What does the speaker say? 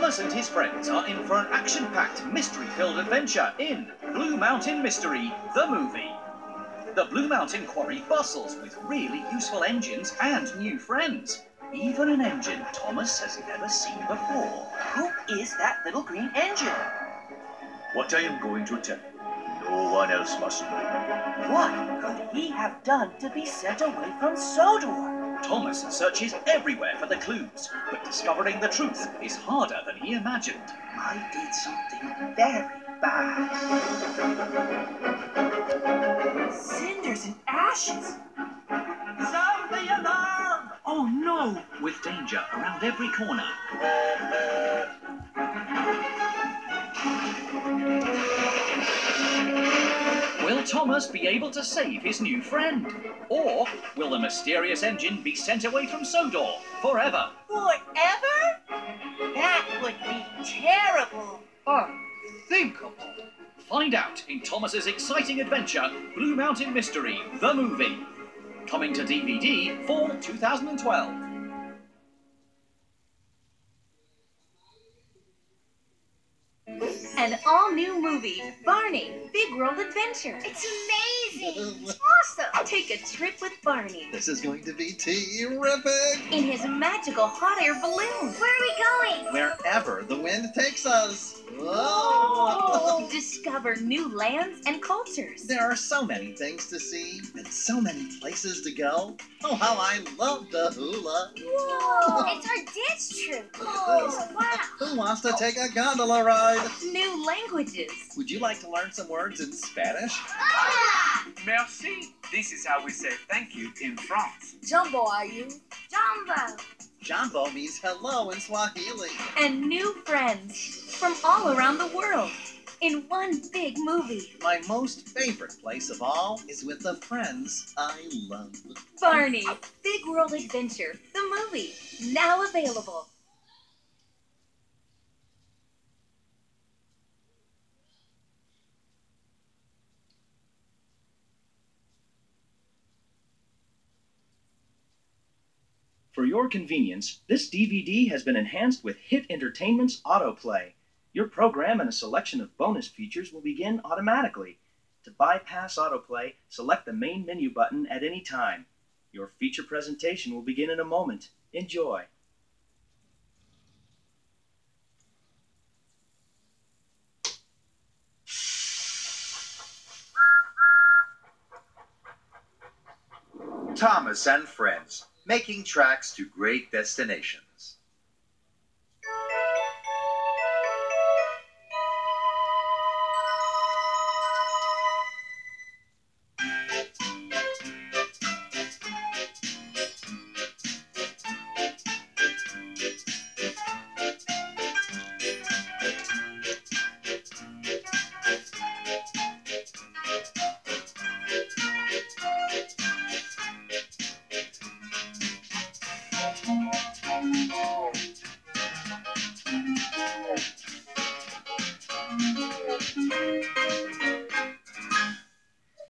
Thomas and his friends are in for an action-packed, mystery-filled adventure in Blue Mountain Mystery, the movie. The Blue Mountain Quarry bustles with really useful engines and new friends. Even an engine Thomas has never seen before. Who is that little green engine? What I am going to tell you, no one else must know. What could he have done to be sent away from Sodor? Thomas searches everywhere for the clues, but discovering the truth is harder than he imagined. I did something very bad. Cinders and ashes. Sound the alarm! Oh no! With danger around every corner. Will Thomas be able to save his new friend? Or will the mysterious engine be sent away from Sodor forever? Forever? That would be terrible. Unthinkable. Find out in Thomas's exciting adventure, Blue Mountain Mystery, the movie. Coming to DVD fall 2012. An all-new movie, Barney, Big World Adventure. It's amazing! It's awesome! Take a trip with Barney This is going to be terrific! in his magical hot air balloon. Where are we going? Wherever the wind takes us. Whoa. Discover new lands and cultures. There are so many things to see and so many places to go. Oh, how I love the hula. Whoa! It's our dance troupe! Oh, wow! Who wants to take a gondola ride? New languages. Would you like to learn some words in Spanish? Ah! Merci. This is how we say thank you in France. Jumbo, are you? Jumbo! Jambo means hello in Swahili. And new friends from all around the world in one big movie. My most favorite place of all is with the friends I love. Barney, Big World Adventure, the movie, now available. For your convenience, this DVD has been enhanced with Hit Entertainment's Autoplay. Your program and a selection of bonus features will begin automatically. To bypass autoplay, select the main menu button at any time. Your feature presentation will begin in a moment. Enjoy. Thomas and Friends, making tracks to great destinations.